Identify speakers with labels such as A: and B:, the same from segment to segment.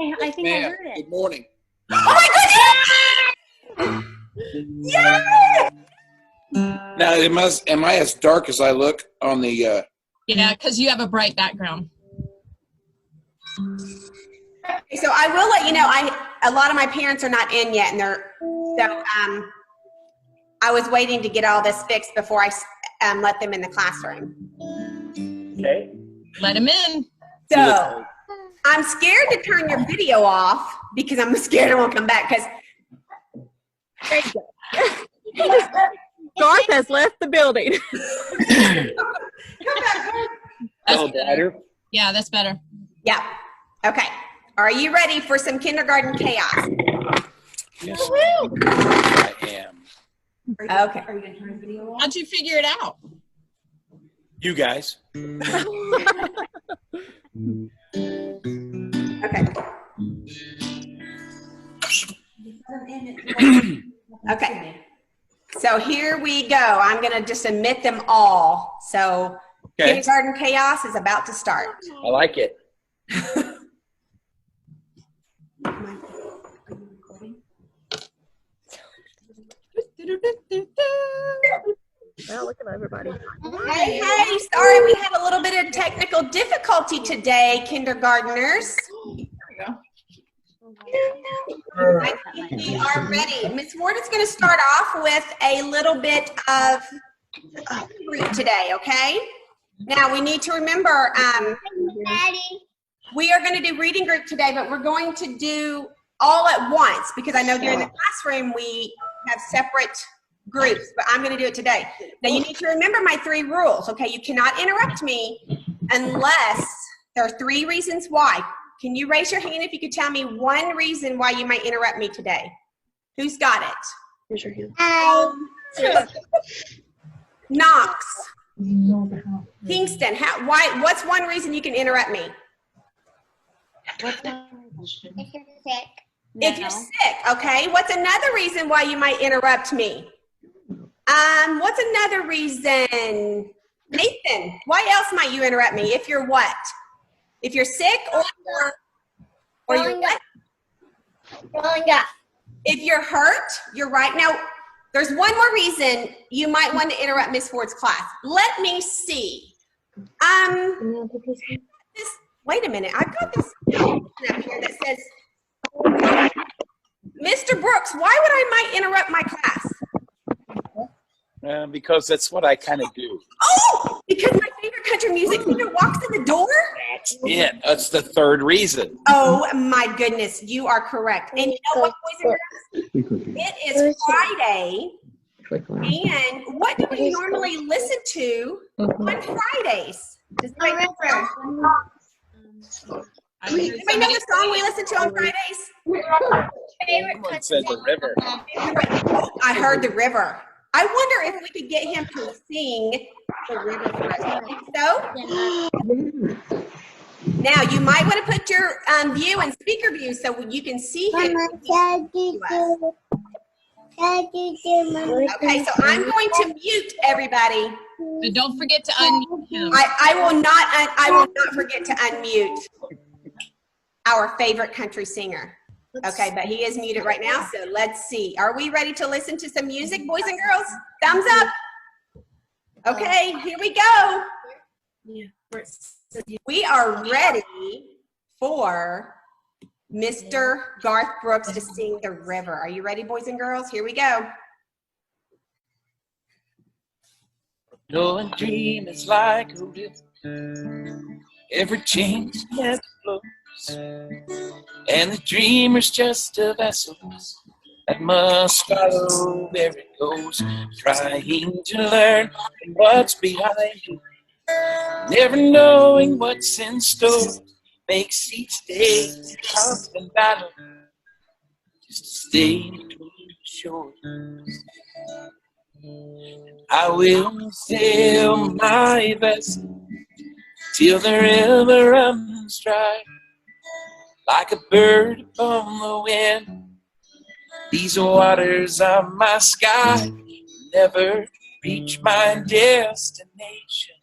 A: I think I heard it.
B: Good morning.
C: Oh my goodness! Yay!
B: Now, am I as dark as I look on the?
D: Yeah, because you have a bright background.
C: So I will let you know. A lot of my parents are not in yet, and I was waiting to get all this fixed before I let them in the classroom.
E: Okay.
D: Let him in.
C: So I'm scared to turn your video off because I'm scared it won't come back. Because there you go.
A: Garth has left the building.
E: That's better.
D: Yeah, that's better.
C: Yeah. Okay. Are you ready for some kindergarten chaos?
B: Yes, I am.
C: Okay.
A: Are you going to turn the video off?
D: How'd you figure it out?
B: You guys.
C: Okay. Okay. So here we go. I'm going to just admit them all. So kindergarten chaos is about to start.
E: I like it.
A: Well, look at everybody.
C: Hey, sorry we had a little bit of technical difficulty today, kindergartners. I think we are ready. Miss Ward is going to start off with a little bit of group today, okay? Now we need to remember, we are going to do reading group today, but we're going to do all at once because I know during the classroom we have separate groups, but I'm going to do it today. Now you need to remember my 3 rules, okay? You cannot interrupt me unless there are 3 reasons why. Can you raise your hand if you could tell me 1 reason why you might interrupt me today? Who's got it?
A: Raise your hand.
C: Knox. Kingston, what's 1 reason you can interrupt me?
F: If you're sick.
C: If you're sick, okay. What's another reason why you might interrupt me? What's another reason? Nathan, why else might you interrupt me? If you're what? If you're sick or you're what?
F: Growing up.
C: If you're hurt, you're right. Now, there's 1 more reason you might want to interrupt Miss Ford's class. Let me see. Wait a minute. I've got this up here that says, Mr. Brooks, why would I might interrupt my class?
B: Because that's what I kind of do.
C: Oh, because my favorite country music singer walks in the door?
B: That's it. That's the 3rd reason.
C: Oh, my goodness. You are correct. And you know what, boys and girls? It is Friday. And what do we normally listen to on Fridays? Does anybody know? Anybody know the song we listen to on Fridays?
B: Someone said the river.
C: I heard the river. I wonder if we could get him to sing the river for us. So, now you might want to put your view and speaker view so you can see him. Okay, so I'm going to mute everybody.
D: But don't forget to unmute him.
C: I will not forget to unmute our favorite country singer. Okay, but he is muted right now, so let's see. Are we ready to listen to some music, boys and girls? Thumbs up. Okay, here we go. We are ready for Mr. Garth Brooks to sing The River. Are you ready, boys and girls? Here we go.
B: No one dream is like a river. Every change never flows. And the dreamer's just a vessel that must follow where it goes, trying to learn what's behind it, never knowing what's in store, makes each day a constant battle just to stay between the shores. I will sail my vessel till the river runs dry. Like a bird upon the wind, these waters are my sky. Never reach my destination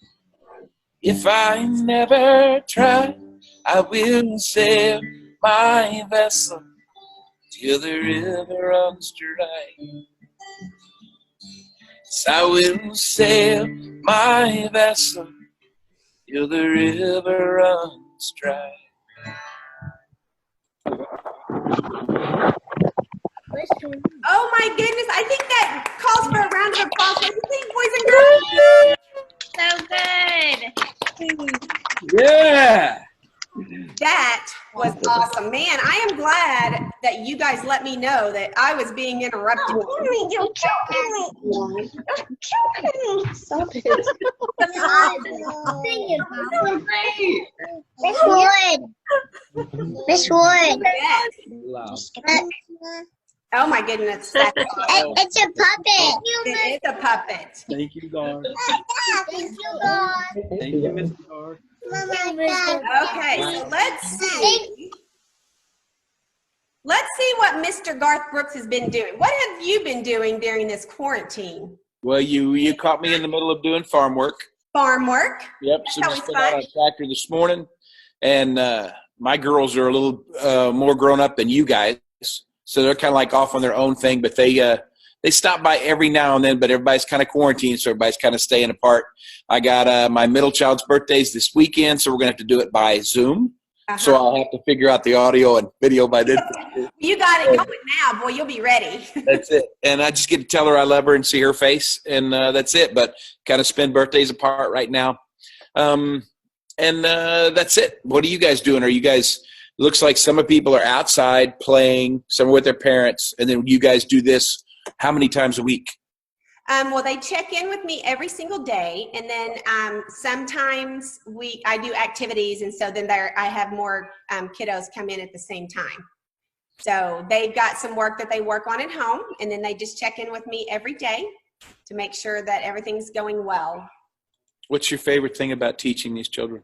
B: if I never try. I will sail my vessel till the river runs dry. Yes, I will sail my vessel till the river runs dry.
C: Oh my goodness, I think that calls for a round of applause. What do you think, boys and girls?
F: So good.
E: Yeah.
C: That was awesome. Man, I am glad that you guys let me know that I was being interrupted.
F: You're choking me.
A: Stop it.
F: Miss Wood. Miss Wood.
C: Yes. Oh my goodness. That's awesome.
F: It's a puppet.
C: It is a puppet.
E: Thank you, Garth.
F: Thank you, God.
E: Thank you, Mr. Garth.
C: Okay, so let's see. Let's see what Mr. Garth Brooks has been doing. What have you been doing during this quarantine?
B: Well, you caught me in the middle of doing farm work.
C: Farm work?
B: Yep. So
C: That
B: just
C: was
B: been out on a tractor this morning, and my girls are a little more grown up than you guys, so they're kind of like off on their own thing. But they stop by every now and then. But everybody's kind of quarantined, so everybody's kind of staying apart. I got my middle child's birthday's this weekend, so we're gonna have to do it by Zoom. So I'll have to figure out the audio and video by then.
C: You got it going now, boy. You'll be ready.
B: That's it. And I just get to tell her I love her and see her face, and that's it. But kind of spend birthdays apart right now. And that's it. What are you guys doing? Are you guys, looks like some of people are outside playing, some are with their parents, and then you guys do this how many times a week?
C: Well, they check in with me every single day, and then sometimes I do activities, and so then I have more kiddos come in at the same time. So they've got some work that they work on at home, and then they just check in with me every day to make sure that everything's going well.
B: What's your favorite thing about teaching these children?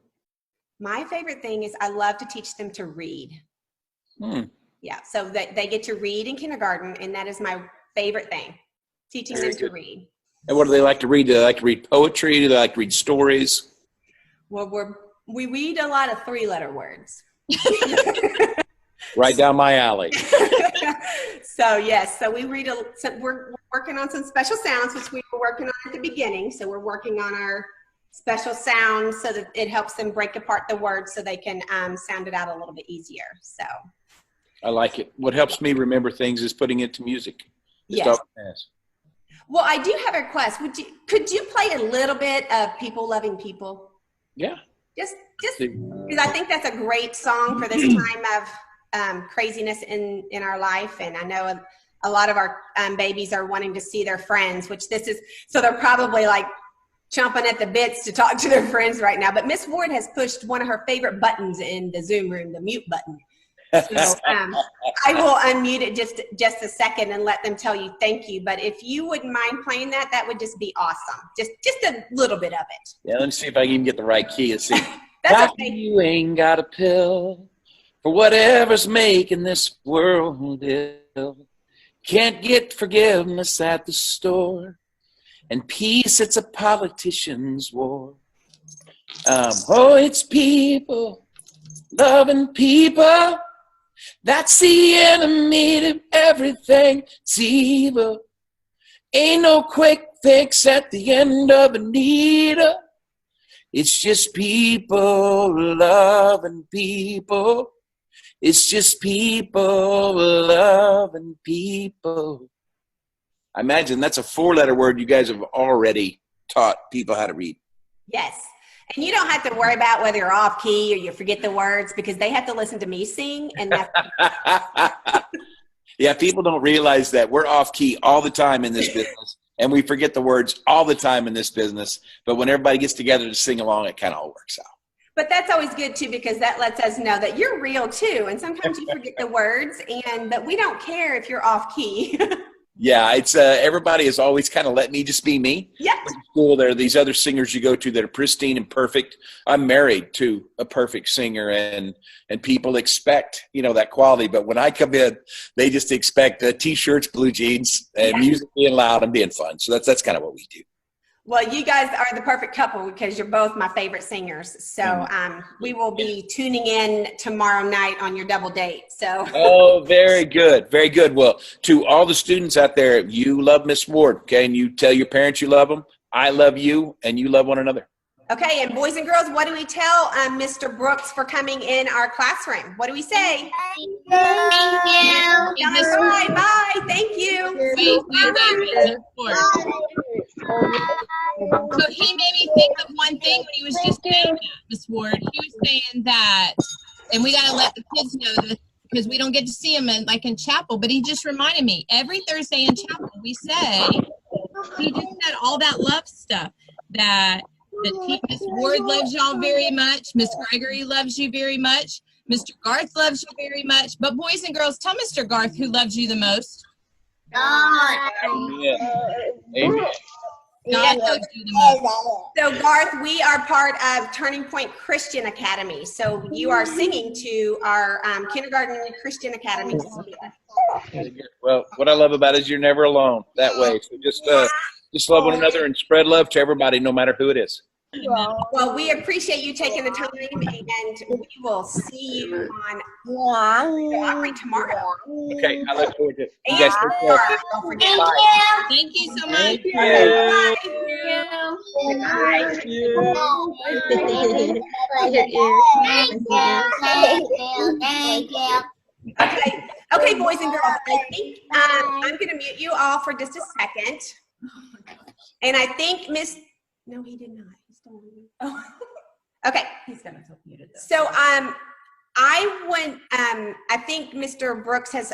C: My favorite thing is I love to teach them to read. Yeah, so they get to read in kindergarten, and that is my favorite thing. Teaching them to read.
B: And what do they like to read? Do they like to read poetry? Do they like to read stories?
C: Well, we read a lot of three-letter words.
B: Right down my alley.
C: So yes, so we're working on some special sounds, which we were working on at the beginning. So we're working on our special sounds so that it helps them break apart the words so they can sound it out a little bit easier. So
B: I like it. What helps me remember things is putting it to music.
C: Yes. Well, I do have a request. Could you play a little bit of People Loving People?
B: Yeah.
C: Just because I think that's a great song for this time of craziness in our life. And I know a lot of our babies are wanting to see their friends, which this is, so they're probably like chomping at the bits to talk to their friends right now. But Miss Ward has pushed one of her favorite buttons in the Zoom room, the mute button. So I will unmute it just a second and let them tell you thank you. But if you wouldn't mind playing that, that would just be awesome. Just a little bit of it.
B: Yeah, let me see if I can even get the right key. Let's see.
C: That's okay.
B: You ain't got a pill for whatever's making this world ill. Can't get forgiveness at the store, and peace, it's a politician's war. Oh, it's people loving people. That's the enemy to everything. It's evil. Ain't no quick fix at the end of a needle. It's just people loving people. It's just people loving people. I imagine that's a 4-letter word you guys have already taught people how to read.
C: Yes. And you don't have to worry about whether you're off key or you forget the words because they have to listen to me sing. And that's
B: yeah, people don't realize that we're off key all the time in this business. And we forget the words all the time in this business. But when everybody gets together to sing along, it kind of all works out.
C: But that's always good, too, because that lets us know that you're real, too. And sometimes you forget the words, and that we don't care if you're off key.
B: Yeah, it's everybody has always kind of let me just be me.
C: Yeah.
B: In school, there are these other singers you go to that are pristine and perfect. I'm married to a perfect singer, and people expect, that quality. But when I come in, they just expect T-shirts, blue jeans, and music being loud and being fun. So that's kind of what we do.
C: Well, you guys are the perfect couple because you're both my favorite singers. So we will be tuning in tomorrow night on your double date. So.
B: Oh, very good. Very good. Well, to all the students out there, you love Miss Ward, okay? And you tell your parents you love them. I love you, and you love one another.
C: Okay, and boys and girls, what do we tell Mr. Brooks for coming in our classroom? What do we say?
F: Thank you.
C: Tell him bye, bye, thank you.
D: Wait, Miss Ward. So he made me think of one thing when he was just saying that, Miss Ward. He was saying that, and we got to let the kids know this because we don't get to see him in chapel, but he just reminded me, every Thursday in chapel, we say, he just said all that love stuff, that Miss Ward loves y'all very much, Miss Gregory loves you very much, Mr. Garth loves you very much, but boys and girls, tell Mr. Garth who loves you the most.
F: God.
B: Amen. Amen.
D: God loves you the most.
C: So Garth, we are part of Turning Point Christian Academy. So you are singing to our kindergarten Christian Academy.
B: Well, what I love about it is you're never alone that way. So just love one another and spread love to everybody, no matter who it is.
C: Well, we appreciate you taking the time, and we will see you on the Opry tomorrow.
B: Okay, I look forward to it. You guys take care.
C: Don't forget.
D: Thank you so much.
F: Thank you.
C: Okay, boys and girls, I think I'm going to mute you all for just a second. And I think no, he did not. He's still on mute. Oh. Okay.
A: He's got himself muted though.
C: So I think Mr. Brooks has